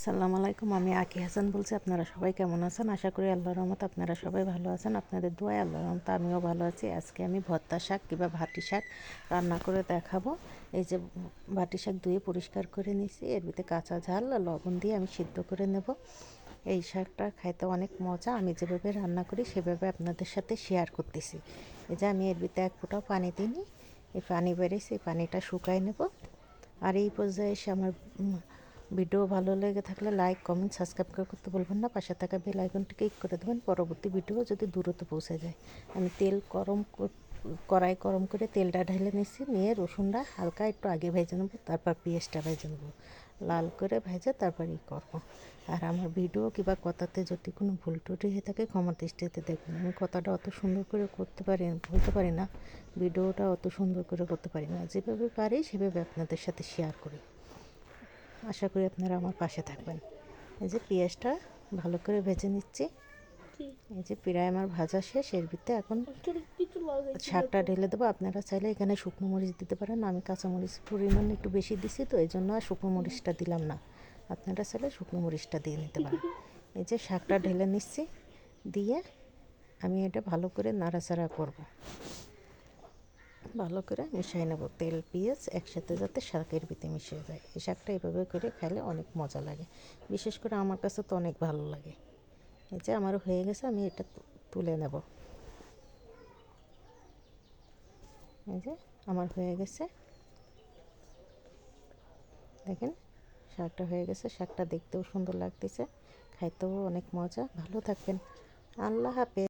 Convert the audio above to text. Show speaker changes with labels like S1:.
S1: আসসালামু আলাইকুম। আমি আকি হাসান বলছি। আপনারা সবাই কেমন আছেন? আশা করি আল্লাহর রহমতে আপনারা সবাই ভালো আছেন। আপনাদের দোয়ায় আল্লাহর রহমতে আমিও ভালো আছি। আজকে আমি ভর্তা শাক কিংবা ভাটি শাক রান্না করে দেখাবো। এই যে ভাটি শাক ধুয়ে পরিষ্কার করে নিয়েছি, এর ভিতরে কাঁচা ঝাল আর লবণ দিয়ে আমি সিদ্ধ করে নেব। এই শাকটা খাইতে অনেক মজা। আমি যেভাবে রান্না করি সেভাবে আপনাদের সাথে শেয়ার করতেছি। এই যে আমি এর ভিতরে এক ফোঁটাও পানি দিইনি, এই পানি বেরিয়েছে, এই পানিটা শুকাই নেব। আর এই পর্যায়ে এসে আমার ভিডিও ভালো লেগে থাকলে লাইক, কমেন্ট, সাবস্ক্রাইব করতে বলবেন না। পাশে থাকা বেল আইকনটি ক্লিক করে দেবেন, পরবর্তী ভিডিও যদি দ্রুত পৌঁছে যায়। আমি তেল কড়াই গরম করে তেলটা ঢেলে নিচ্ছি, নিয়ে রসুনটা হালকা একটু আগে ভেজে নেবো, তারপর পেঁয়াজটা ভেজে নেবো, লাল করে ভেজে তারপর করবো। আর আমার ভিডিও কিংবা কথাতে যদি কোনো ভুল ত্রুটি হয়ে থাকে ক্ষমা দৃষ্টিতে দেখবেন। আমি কথাটা অত সুন্দর করে বলতে পারি না, ভিডিওটা অত সুন্দর করে করতে পারি না। যেভাবে পারি সেভাবে আপনাদের সাথে শেয়ার করি। আশা করি আপনারা আমার পাশে থাকবেন। এই যে পেঁয়াজটা ভালো করে ভেজে নিচ্ছি। এই যে প্রায় আমার ভাজা শেষ। এর ভিতরে এখন শাকটা ঢেলে দেবো। আপনারা চাইলে এখানে শুকনো মরিচ দিতে পারেন। আমি কাঁচামরিচ পরিমাণ একটু বেশি দিছি, তো এই জন্য আর শুকনো মরিচটা দিলাম না। আপনারা চাইলে শুকনো মরিচটা দিয়ে নিতে পারেন। এই যে শাকটা ঢেলে নিচ্ছি, দিয়ে আমি এটা ভালো করে নাড়াচাড়া করব, ভালো করে মিশিয়ে নেব। তেল পেঁয়াজ একসাথে যাতে শাকের ভিতরে মিশে যায়। এই শাকটা এভাবে করে খাইলে অনেক মজা লাগে, বিশেষ করে আমার কাছে তো অনেক ভালো লাগে। এই যে আমারও হয়ে গেছে, আমি এটা তুলে নেব। এই যে আমার হয়ে গেছে, দেখেন শাকটা হয়ে গেছে। শাকটা দেখতেও সুন্দর লাগতেছে, খাইতেও অনেক মজা। ভালো থাকবেন, আল্লাহ হাফেজ।